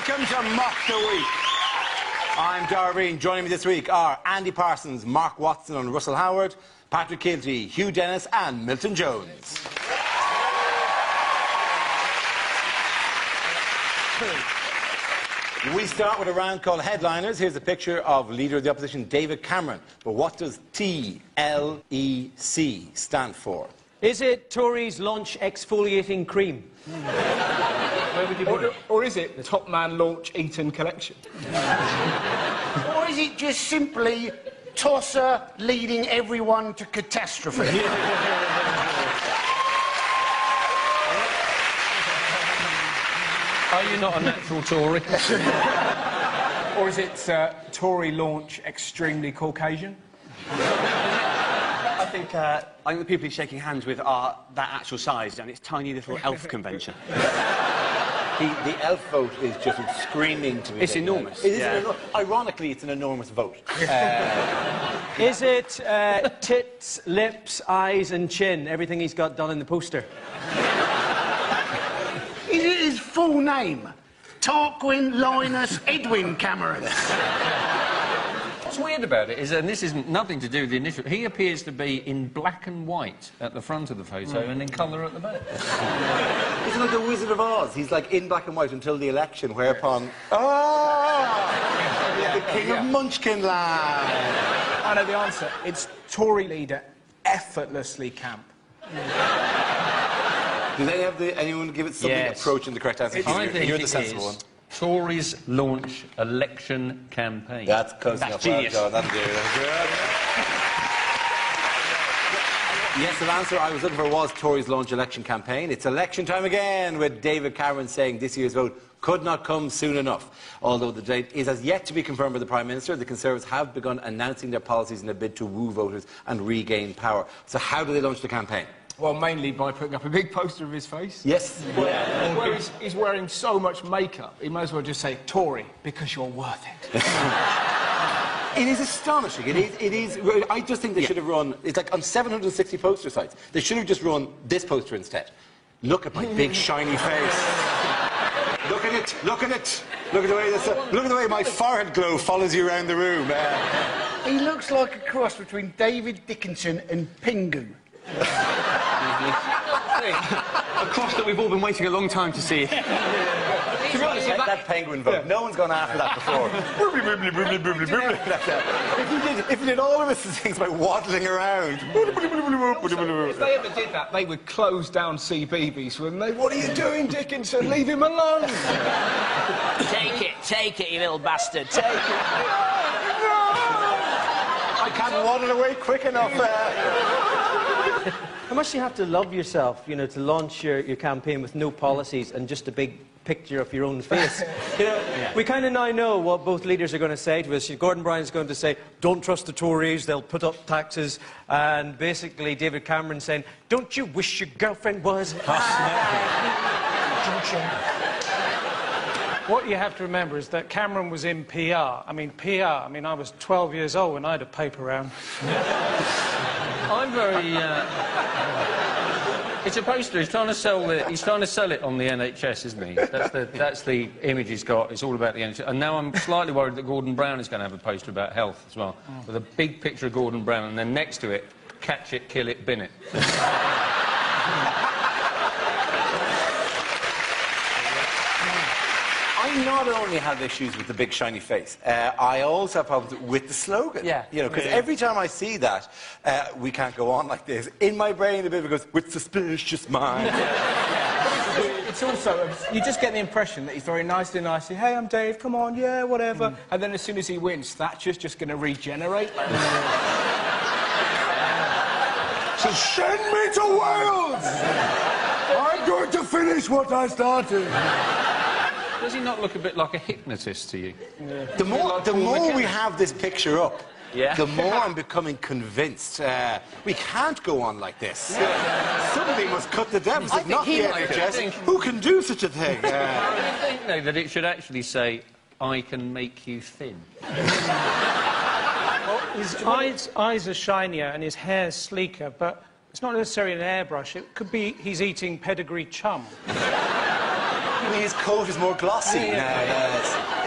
Welcome to Mock the Week. I'm Darby. Joining me this week are Andy Parsons, Mark Watson and Russell Howard, Patrick Kilty, Hugh Dennis and Milton Jones. We start with a round called Headliners. Here's a picture of Leader of the Opposition, David Cameron. But what does TLEC stand for? Is it Tories launch exfoliating cream? Where would you put it? Or is it the Top Man launch Eton collection? Or is it just simply Tosser leading everyone to catastrophe? Are you not a natural Tory? Or is it Tory launch extremely Caucasian? I think the people he's shaking hands with are that actual size, and it's tiny little elf convention. The elf vote is just screaming to me. It's enormous. It is ironically, it's an enormous vote. Is it tits, lips, eyes and chin? Everything he's got done in the poster. Is it his full name? Tarquin Linus Edwin Cameron. What's weird about it is, and this isn't nothing to do with the initial, he appears to be in black and white at the front of the photo and in colour at the back. He's like the Wizard of Oz. He's like in black and white until the election, whereupon... the King of Munchkin Land. I know the answer. It's Tory leader effortlessly camp. Does anyone give it something approaching the correct answer? I think You're the sensible one. Tories launch election campaign. That's close enough. Genius. Well done. That's good. Yes, the answer I was looking for was Tories launch election campaign. It's election time again, with David Cameron saying this year's vote could not come soon enough. Although the date is as yet to be confirmed by the Prime Minister, the Conservatives have begun announcing their policies in a bid to woo voters and regain power. So how do they launch the campaign? Well, mainly by putting up a big poster of his face. Yes. Where he's wearing so much makeup, he might as well just say, Tory, because you're worth it. It is astonishing. It is. I just think they should have run... It's like on 760 poster sites. They should have just run this poster instead. Look at my big, shiny face. Look at it. Look at it. Look at the way my forehead glow follows you around the room. He looks like a cross between David Dickinson and Pingu. A cross that we've all been waiting a long time to see. To be honest, that penguin vote, no one's gone after that before. If you did all of his things by waddling around. If they ever did that, they would close down CBeebies, wouldn't they? What are you doing, Dickinson? Leave him alone! Take it, you little bastard, take it. I can't waddle away quick enough. How much do you have to love yourself, you know, to launch your campaign with no policies and just a big picture of your own face? You know, we kind of now know what both leaders are going to say to us. Gordon Brown's going to say, don't trust the Tories, they'll put up taxes. And basically David Cameron saying, don't you wish your girlfriend was What you have to remember is that Cameron was in PR. I mean, I was 12 years old when I had a paper round. I'm very... It's a poster. He's trying to sell it. He's trying to sell it on the NHS, isn't he? That's the image he's got. It's all about the NHS. And now I'm slightly worried that Gordon Brown is going to have a poster about health as well, with a big picture of Gordon Brown, and then next to it, catch it, kill it, bin it. I not only have issues with the big shiny face, I also have problems with the slogan. Yeah. You know, because every time I see that, we can't go on like this, in my brain the bit goes, with suspicious mind. It's also, you just get the impression that he's very nicely, hey, I'm Dave, come on, yeah, whatever. And then as soon as he wins, Thatcher's just going to regenerate. So send me to Wales! I'm going to finish what I started. Does he not look a bit like a hypnotist to you? Yeah. The more we have this picture up, the more I'm becoming convinced we can't go on like this. Somebody must cut the deficit, not the NHS. Who can do such a thing? I think, though, that it should actually say, I can make you thin. His eyes are shinier and his hair's sleeker, but it's not necessarily an airbrush. It could be he's eating pedigree chum. I mean, his coat is more glossy.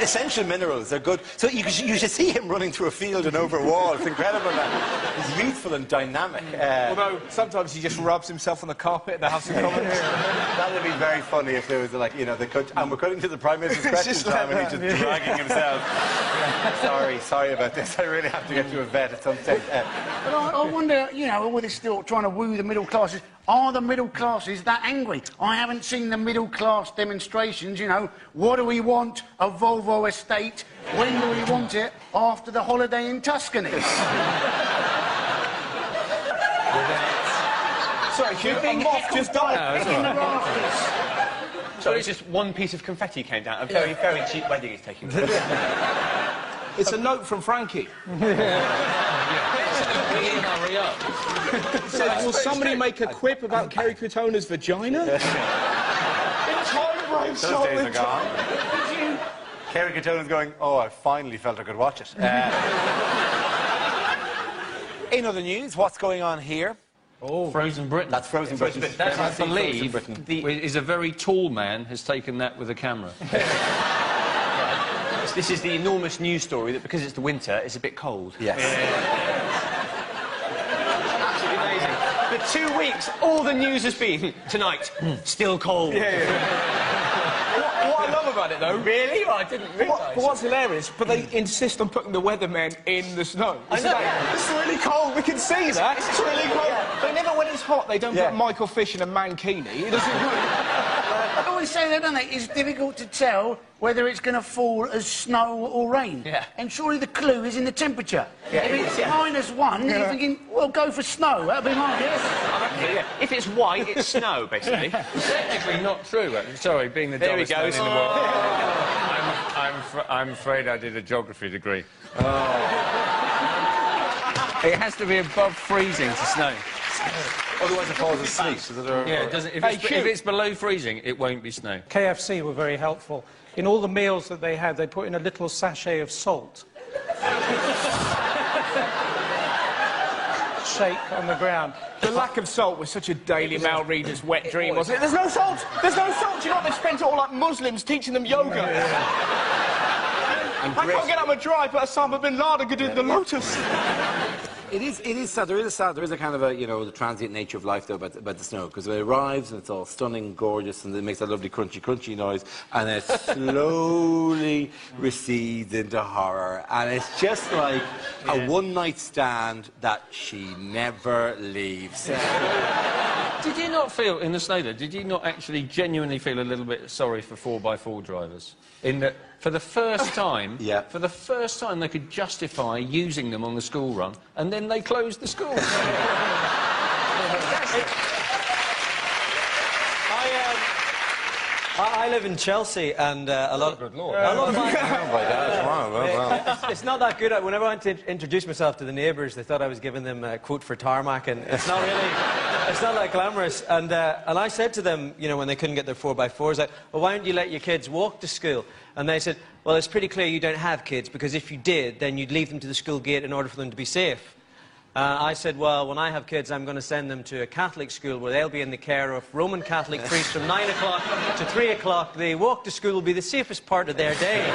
Essential minerals are good. So you should see him running through a field and over a wall. It's incredible, man. He's youthful and dynamic. Although sometimes he just rubs himself on the carpet in the House of Commons. That would be very funny if there was, like, you know, and we're cutting to the Prime Minister's question time and he's just dragging himself. Sorry about this. I really have to get to a vet at some stage. But I wonder, you know, all this still trying to woo the middle classes. Are the middle classes that angry? I haven't seen the middle class demonstrations, you know. What do we want? A Volvo estate. When do we want it? After the holiday in Tuscany. Sorry, should be moth just died. In the rafters. So it's just one piece of confetti came down. A very, very cheap wedding is taking place. It's a note from Frankie. Hurry up. It says, will somebody make a quip about Kerry Katona's vagina? In time, brave soul. Those days are gone. Kerry Katona's going, oh, I finally felt I could watch it. In other news, what's going on here? Oh. Frozen Britain. That's Frozen Britain. That, I believe, is a very tall man has taken that with a camera. This is the enormous news story that because it's the winter, it's a bit cold. Yes. Absolutely amazing. For 2 weeks, all the news has been, tonight, still cold. What I love about it, though... Really? Well, I didn't realise. But what's hilarious, but they insist on putting the weathermen in the snow. It's like, it's really cold, we can see that. It's really cold. They never, when it's hot, they don't put Michael Fish in a mankini. It doesn't... I always say that, don't they? It's difficult to tell whether it's going to fall as snow or rain. Yeah. And surely the clue is in the temperature. If it's -1, you're thinking, well, go for snow. That'll be my guess. If it's white, it's snow, basically. Technically not true. Sorry, being the There he dumbest man goes. in the world. I'm afraid I did a geography degree. It has to be above freezing to snow. Otherwise it falls as sleet. Yeah, it doesn't. If it's below freezing, it won't be snow. KFC were very helpful. In all the meals that they had, they put in a little sachet of salt. Shake on the ground. The lack of salt was such a Daily Mail reader's wet dream, wasn't it? There's no salt! There's no salt! Do you know what? They've spent it all like Muslims teaching them yoga. I can't get up my drive, but Osama bin Laden could do the lotus. It is sad. There is a kind of a, you know, the transient nature of life, though, about the snow, because it arrives and it's all stunning, gorgeous, and it makes that lovely crunchy noise, and it slowly recedes into horror, and it's just like a one-night stand that she never leaves. Did you not feel, in the snow there, did you not actually genuinely feel a little bit sorry for 4x4 drivers? In that, for the first time, they could justify using them on the school run, and then they closed the school. I live in Chelsea, and a lot of it's not that good. Whenever I went to introduce myself to the neighbours, they thought I was giving them a quote for tarmac, and it's not really, it's not that glamorous. And I said to them, you know, when they couldn't get their 4x4s, like, well, why don't you let your kids walk to school? And they said, well, it's pretty clear you don't have kids, because if you did, then you'd leave them to the school gate in order for them to be safe. I said, well, when I have kids, I'm going to send them to a Catholic school where they'll be in the care of Roman Catholic priests from 9 o'clock to 3 o'clock. The walk to school will be the safest part of their day.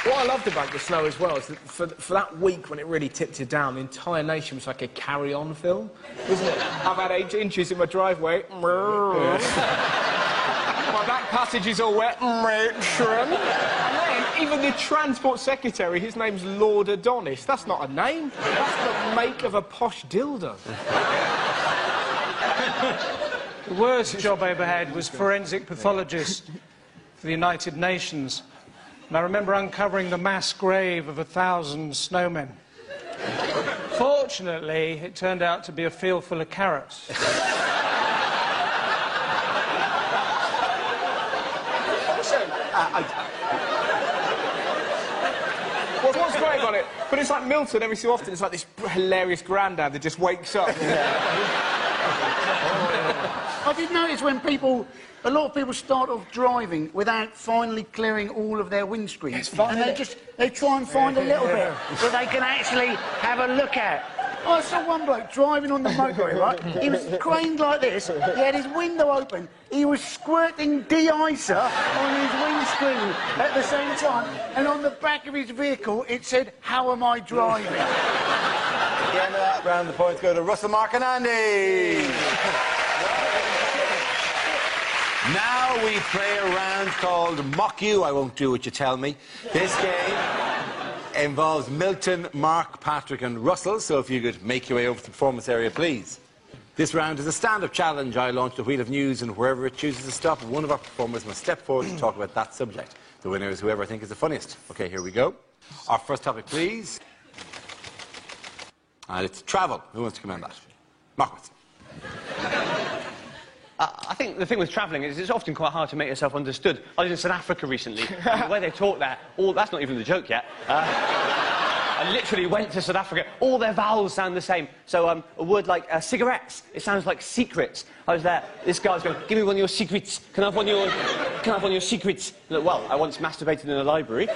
What I loved about the snow as well is that for that week when it really tipped it down, the entire nation was like a carry-on film, wasn't it? I've had 8 inches in my driveway. My back passage is all wet. And then, even the Transport Secretary, his name's Lord Adonis. That's not a name. That's the make of a posh dildo. The worst job I ever had was forensic pathologist for the United Nations. And I remember uncovering the mass grave of 1,000 snowmen. Fortunately, it turned out to be a field full of carrots. What's great about it? But it's like Milton, every so often, it's like this hilarious granddad that just wakes up. I did notice when a lot of people start off driving without finally clearing all of their windscreens. It's fun, and they try and find a little bit that they can actually have a look at. I saw one bloke driving on the motorway, right? He was craned like this, he had his window open, he was squirting de-icer on his windscreen at the same time, and on the back of his vehicle it said, "How am I driving?" At the end of that round, the points go to Russell, Mark and Andy. Now we play a round called Mock You, I Won't Do What You Tell Me. This game involves Milton, Mark, Patrick and Russell, so if you could make your way over to the performance area, please. This round is a stand-up challenge. I launch the wheel of news, and wherever it chooses to stop, one of our performers must step forward to talk about that subject. The winner is whoever I think is the funniest. OK, here we go. Our first topic, please. And it's travel. Who wants to come on that? Mark. I think the thing with travelling is it's often quite hard to make yourself understood. I was in South Africa recently, and the way they talk there, that's not even the joke yet. I literally went to South Africa, all their vowels sound the same. So a word like cigarettes, it sounds like secrets. I was there, this guy's going, "Give me one of your secrets. Can I have one of your secrets?" Look, well, I once masturbated in a library.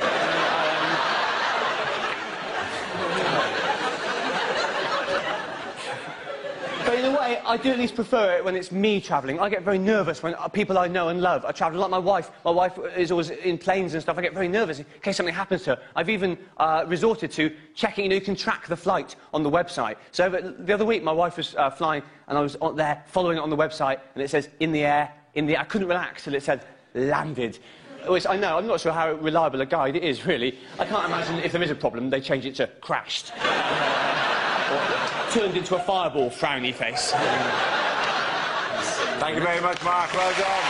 But in a way, I do at least prefer it when it's me travelling. I get very nervous when people I know and love are travelling, like my wife. My wife is always in planes and stuff. I get very nervous in case something happens to her. I've even resorted to checking, you can track the flight on the website. So the other week, my wife was flying, and I was there following it on the website, and it says, in the air. I couldn't relax till it said, landed. Which I know, I'm not sure how reliable a guide it is, really. I can't imagine if there is a problem, they change it to crashed. Or turned into a fireball, frowny face. Thank you very much, Mark. Well done.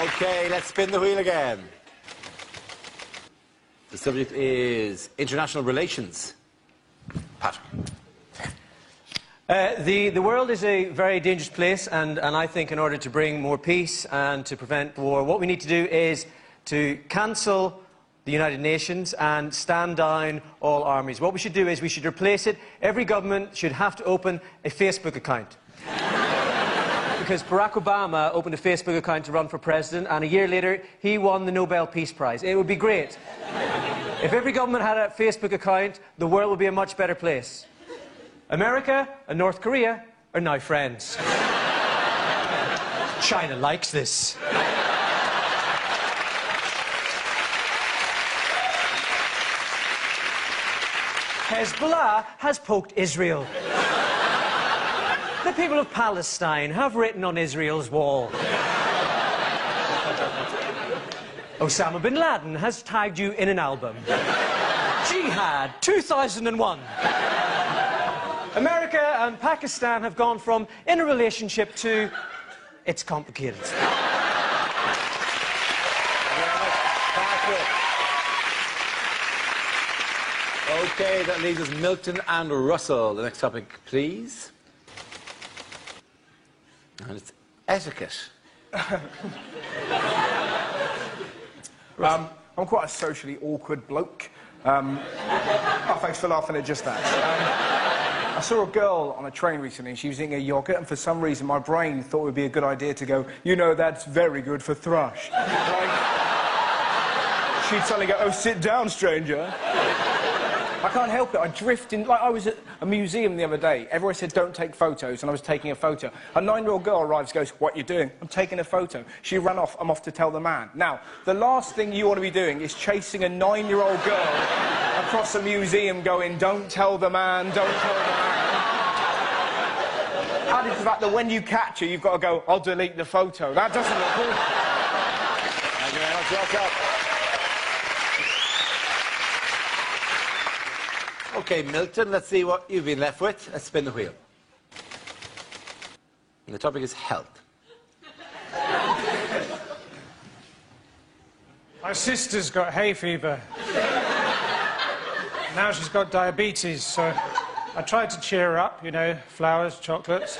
OK, let's spin the wheel again. The subject is international relations. Patrick. The world is a very dangerous place, and I think in order to bring more peace and to prevent war, what we need to do is to cancel the United Nations and stand down all armies. What we should do is we should replace it. Every government should have to open a Facebook account. Because Barack Obama opened a Facebook account to run for president, and a year later, he won the Nobel Peace Prize. It would be great. If every government had a Facebook account, the world would be a much better place. America and North Korea are now friends. China likes this. Hezbollah has poked Israel. The people of Palestine have written on Israel's wall. Osama bin Laden has tagged you in an album. Jihad 2001. America and Pakistan have gone from in a relationship to it's complicated. OK, that leaves us Milton and Russell. The next topic, please. And it's etiquette. I'm quite a socially awkward bloke. Oh, thanks for laughing at just that. I saw a girl on a train recently, and she was eating a yoghurt, and for some reason my brain thought it would be a good idea to go, "You know, that's very good for thrush." She'd suddenly go, "Oh, sit down, stranger." I can't help it. I drift in. Like, I was at a museum the other day. Everyone said, "Don't take photos," and I was taking a photo. A 9-year-old girl arrives, goes, "What are you doing?" "I'm taking a photo." She ran off. "I'm off to tell the man." Now, the last thing you want to be doing is chasing a 9-year-old girl across a museum going, "Don't tell the man, don't tell the man." Added to the fact that when you catch her, you've got to go, "I'll delete the photo." That doesn't look good. Thank you very much, Russell. OK, Milton, let's see what you've been left with. Let's spin the wheel. And the topic is health. My sister's got hay fever. Now she's got diabetes, so I tried to cheer her up, you know, flowers, chocolates.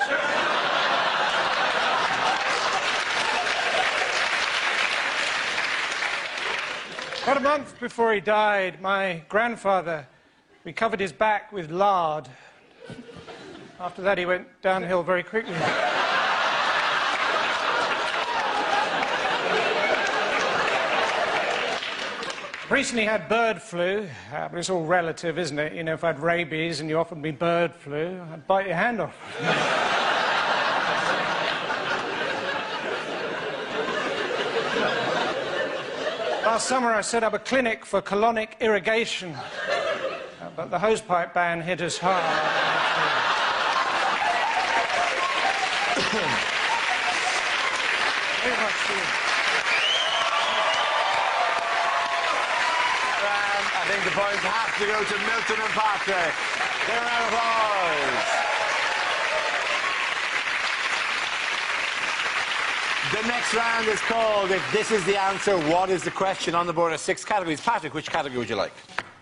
About a month before he died, my grandfather We covered his back with lard. After that, he went downhill very quickly. Recently had bird flu, but it's all relative, isn't it? You know, if I had rabies and you offered me bird flu, I'd bite your hand off. Last summer I set up a clinic for colonic irrigation, but the hosepipe ban hit us hard. Very much so. I think the points have to go to Milton and Patrick. Give a round of applause. The next round is called If This Is the Answer, What Is the Question? On the board are 6 categories. Patrick, which category would you like?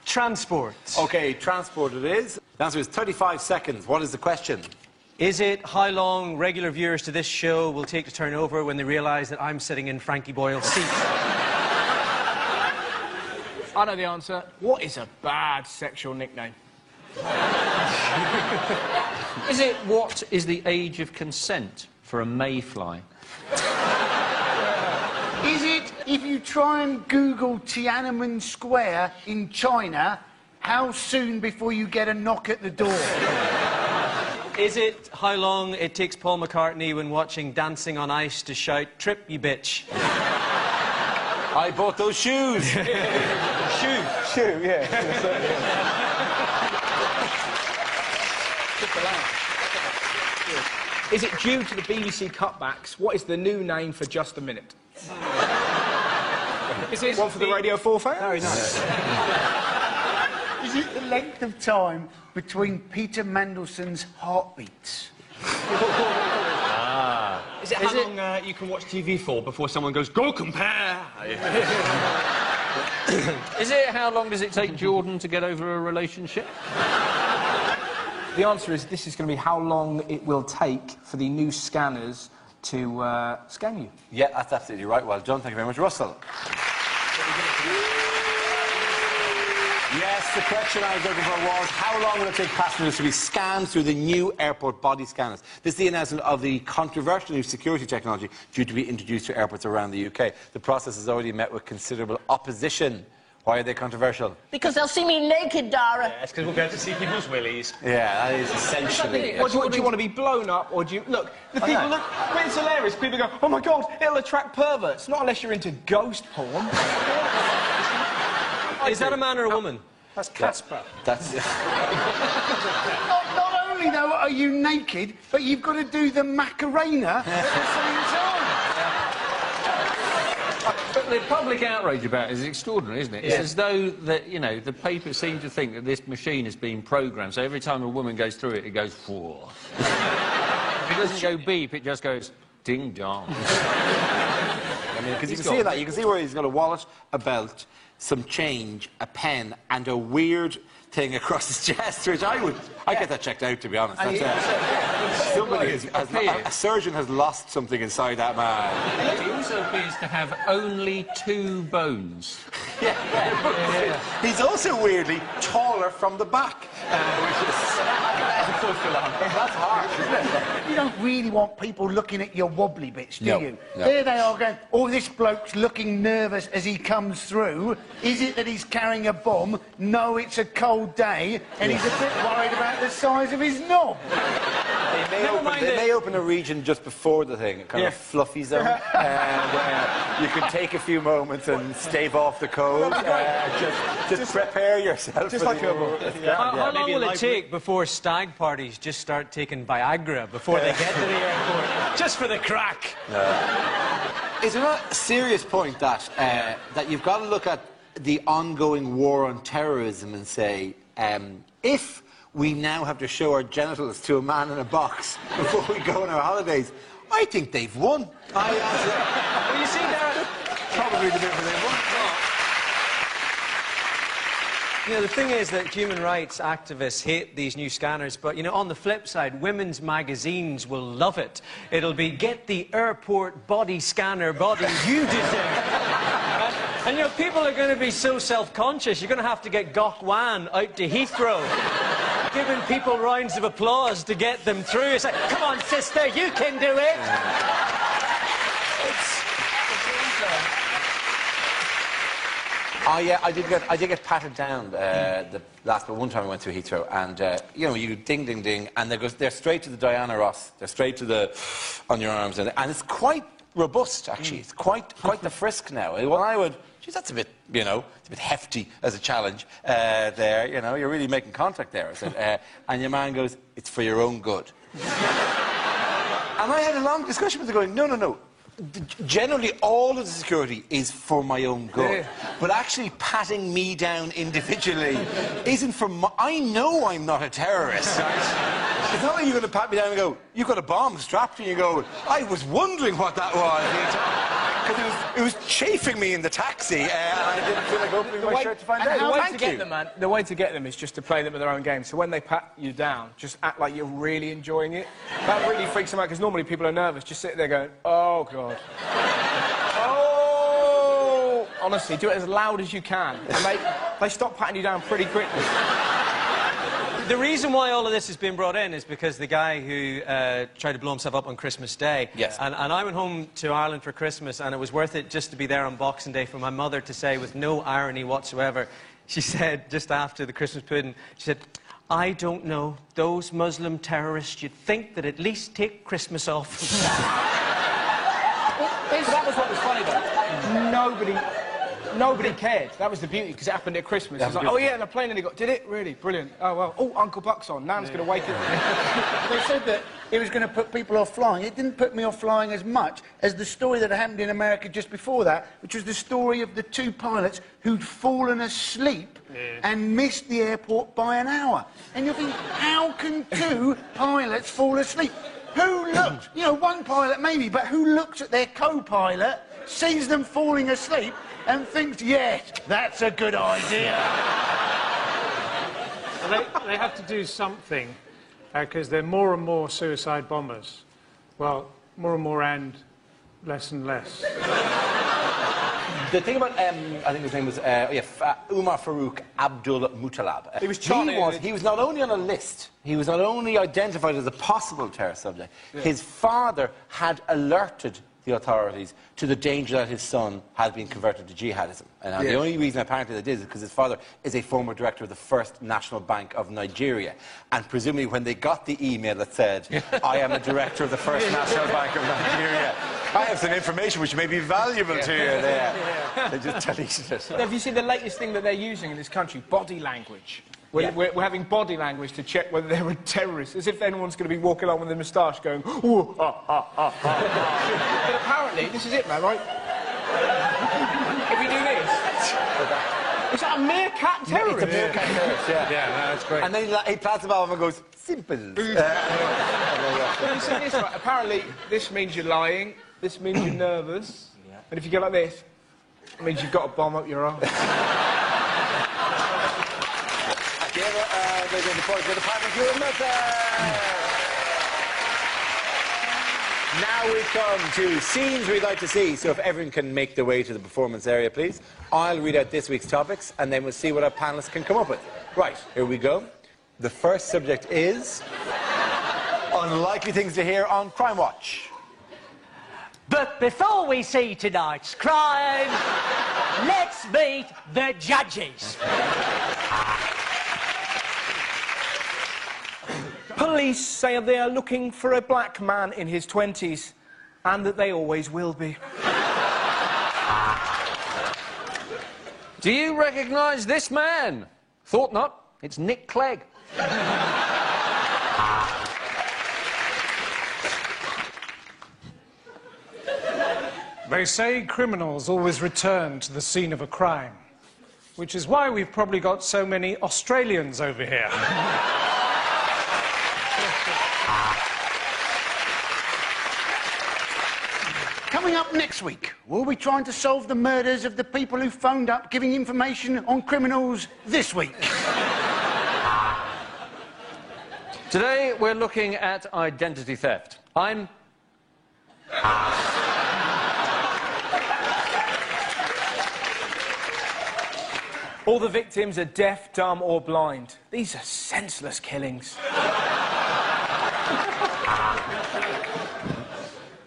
Transport. OK, transport it is. The answer is 35 seconds. What is the question? Is it how long regular viewers to this show will take to turn over when they realise that I'm sitting in Frankie Boyle's seat? I know the answer. What is a bad sexual nickname? Is it what is the age of consent for a mayfly? Is it, if you try and Google Tiananmen Square in China, how soon before you get a knock at the door? Is it how long it takes Paul McCartney when watching Dancing on Ice to shout, "Trip, you bitch"? I bought those shoes. Shoe, yeah. Is it due to the BBC cutbacks? What is the new name for Just a Minute? Is this one for the Radio 4 fans? Very nice. Is it the length of time between Peter Mandelson's heartbeats? Is it how long you can watch TV for before someone goes, "Go compare"? Is it how long does it take Jordan to get over a relationship? The answer is this is going to be how long it will take for the new scanners to scan you. Yeah, that's absolutely right. Well done. Thank you very much, Russell. Yes, the question I was looking for was how long will it take passengers to be scanned through the new airport body scanners? This is the announcement of the controversial new security technology due to be introduced to airports around the UK. The process has already met with considerable opposition. Why are they controversial? Because they'll see me naked, Dara. It's because we'll be able to see people's willies. Yeah, that is essentially What do you want to be blown up, or do you... Look, the people... Look, when it's hilarious, people go, "Oh, my God, it'll attract perverts." Not unless you're into ghost porn. Is that a man or a woman? That's Casper. That's Not only, though, are you naked, but you've got to do the Macarena at the same time. But the public outrage about it is extraordinary, isn't it? It's as though that, you know, the papers seem to think that this machine has been programmed, so every time a woman goes through it, it goes, "Whoa." If it doesn't go beep, it just goes, "Ding dong." I mean, because you can see that. You can see where he's got a wallet, a belt, some change, a pen, and a weird thing across his chest, which I get that checked out, to be honest. A surgeon has lost something inside that man. He also appears to have only 2 bones. He's also weirdly taller from the back, which is... That's harsh, isn't it? You don't really want people looking at your wobbly bits, do you? No. There they are going, "Oh, this bloke's looking nervous as he comes through. Is it that he's carrying a bomb? No, it's a cold day, and he's a bit worried about the size of his knob." They may open a region just before the thing, a kind of fluffy zone, and you can take a few moments and stave off the cold. Just prepare yourself. Just like a... How long will it take before stag parties just start taking Viagra before they get to the airport? Just for the crack. Is there a serious point that that you've got to look at the ongoing war on terrorism and say, if we now have to show our genitals to a man in a box before we go on our holidays, I think they've won. Well, you see, Darren, probably the bit where they've won. You know, the thing is that human rights activists hate these new scanners, but, you know, on the flip side, women's magazines will love it. It'll be, "Get the airport body scanner body you deserve." And, you know, people are going to be so self-conscious, you're going to have to get Gok Wan out to Heathrow, giving people rounds of applause to get them through. It's like, come on, sister, you can do it. I did get patted down the last one time I went through Heathrow, and you know, you ding, ding, ding, and they're straight to the Diana Ross. They're straight to the on your arms, and it's quite robust actually. It's quite the frisk now. Well, I would. Geez, that's a bit, you know, it's a bit hefty as a challenge there. You know, you're really making contact there. I said, and your man goes, "It's for your own good." And I had a long discussion with him, going, no. Generally, all of the security is for my own good. But actually patting me down individually isn't for my... I know I'm not a terrorist, right? It's not like you're going to pat me down and go, "You've got a bomb strapped to you," and you go, "I was wondering what that was." Because it was chafing me in the taxi, and I didn't feel like opening my shirt to find out. The way to get them is just to play them at their own game. So when they pat you down, just act like you're really enjoying it. That really freaks them out, because normally people are nervous. Just sit there going, "Oh, God." Oh! Honestly, do it as loud as you can. And they stop patting you down pretty quickly. The reason why all of this has been brought in is because the guy who tried to blow himself up on Christmas Day. Yes. And I went home to Ireland for Christmas, and it was worth it just to be there on Boxing Day for my mother to say, with no irony whatsoever, she said, just after the Christmas pudding, she said, "I don't know, those Muslim terrorists, you'd think that at least take Christmas off." That was what was funny, though. Nobody cared. That was the beauty, because it happened at Christmas. It was like, "Oh, yeah, and the plane," and they got, "Did it? Really? Brilliant. Oh, well. Oh, Uncle Buck's on. Nan's going to wake up." They said that it was going to put people off flying. It didn't put me off flying as much as the story that happened in America just before that, which was the story of the two pilots who'd fallen asleep and missed the airport by an hour. And you're thinking, how can two pilots fall asleep? Who looked? You know, one pilot maybe, but who looks at their co-pilot, sees them falling asleep, and thinks, "Yes, that's a good idea." Well, they have to do something, because there are more and more suicide bombers. Well, more and more and less and less. The thing about, I think his name was, Umar Farouk Abdul Muttalab. He was Charlie. He was not only on a list, he was not only identified as a possible terror subject, his father had alerted the authorities to the danger that his son had been converted to jihadism. And the only reason apparently they did is because his father is a former director of the First National Bank of Nigeria. And presumably when they got the email that said, "I am a director of the First National Bank of Nigeria, I have some information which may be valuable to you," there. They just deleted it. Have you seen the latest thing that they're using in this country? Body language. We're having body language to check whether they're a terrorist, as if anyone's going to be walking along with a moustache going, "Ooh, ah, ah, ah, ah." But apparently, this is it, man, right? If we do this... Is that a meerkat terrorist? It's a meerkat terrorist, Yeah, no, that's great. And then he plants the ball and goes, "Simple." You see this, right? Apparently, this means you're lying, this means you're nervous, and if you go like this, it means you've got a bomb up your arse. Now we come to scenes we'd like to see. So if everyone can make their way to the performance area, please. I'll read out this week's topics, and then we'll see what our panellists can come up with. Right, here we go. The first subject is unlikely things to hear on Crime Watch. But before we see tonight's crime, let's meet the judges. Police say they are looking for a black man in his 20s, and that they always will be. Do you recognise this man? Thought not. It's Nick Clegg. They say criminals always return to the scene of a crime, which is why we've probably got so many Australians over here. Coming up next week, we'll be trying to solve the murders of the people who phoned up giving information on criminals this week. Today, we're looking at identity theft. I'm... All the victims are deaf, dumb or blind. These are senseless killings.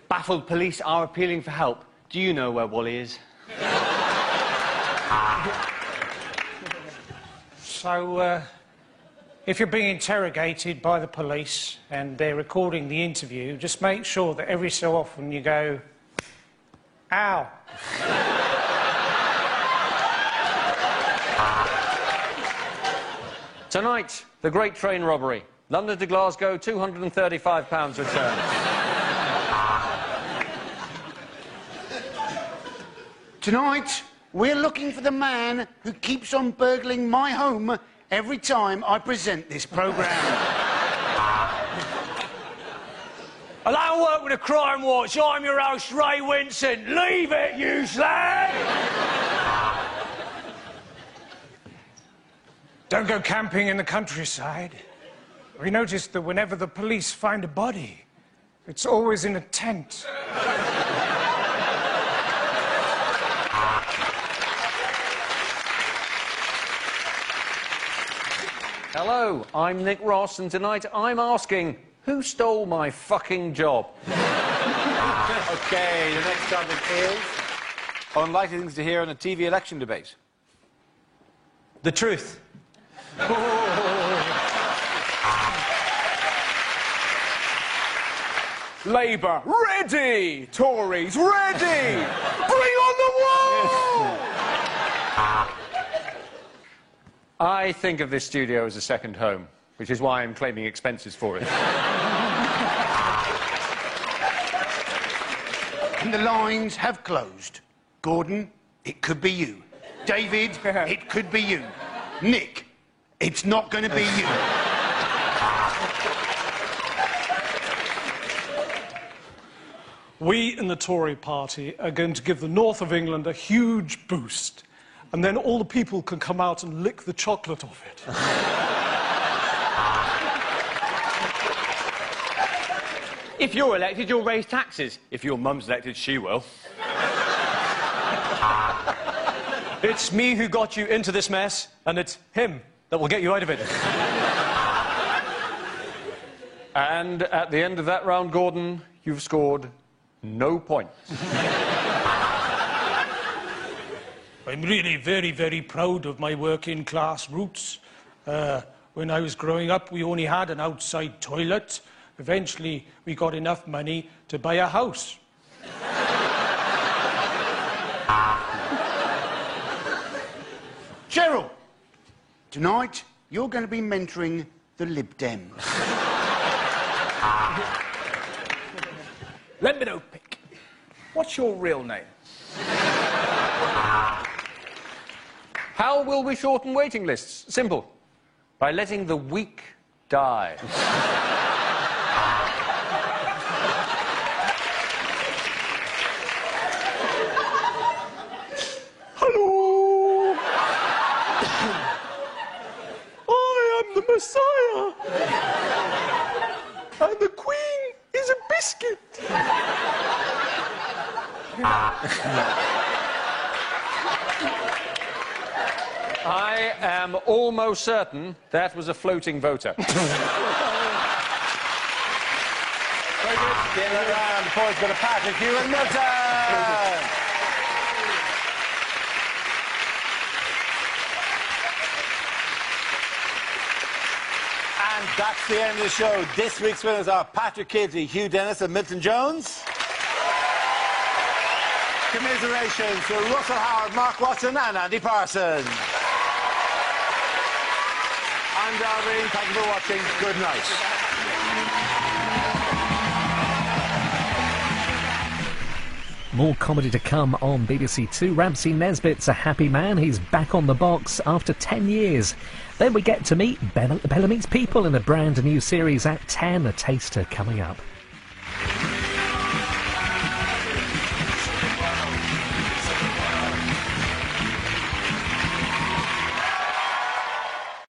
Baffled police are appealing for help. Do you know where Wally is? So, if you're being interrogated by the police and they're recording the interview, just make sure that every so often you go, ow. Tonight, the great train robbery. London to Glasgow, £235 return. Tonight, we're looking for the man who keeps on burgling my home every time I present this programme. I don't work with a crime watch. I'm your host, Ray Winson. Leave it, you slag! Don't go camping in the countryside. We noticed that whenever the police find a body, it's always in a tent. Hello, I'm Nick Ross, and tonight I'm asking, who stole my fucking job? OK, the next topic is unlikely things to hear on a TV election debate. The truth. Labour, ready! Tories, ready! Bring on the wall! I think of this studio as a second home, which is why I'm claiming expenses for it. And the lines have closed. Gordon, it could be you. David, it could be you. Nick, it's not going to be you. We in the Tory party are going to give the north of England a huge boost, and then all the people can come out and lick the chocolate off it. If you're elected, you'll raise taxes. If your mum's elected, she will. It's me who got you into this mess, and it's him that will get you out of it. And at the end of that round, Gordon, you've scored no points. I'm really very, very proud of my working class roots. When I was growing up, we only had an outside toilet. Eventually, we got enough money to buy a house. Cheryl, tonight you're going to be mentoring the Lib Dems. Let me know, Pick. What's your real name? How will we shorten waiting lists? Simple. By letting the weak die. Hello! I am the Messiah! And the Queen is a biscuit! I am almost certain that was a floating voter. Very good. The end of the round, the points go to Patrick, Hugh and Milton. And that's the end of the show. This week's winners are Patrick Kidsey, Hugh Dennis and Milton Jones. Commiserations to Russell Howard, Mark Watson and Andy Parsons. I'm Darwin. Thank you for watching. Good night. More comedy to come on BBC Two. Ramsey Nesbitt's a happy man. He's back on the box after 10 years. Then we get to meet Bella Meets People in a brand new series at 10. A taster coming up.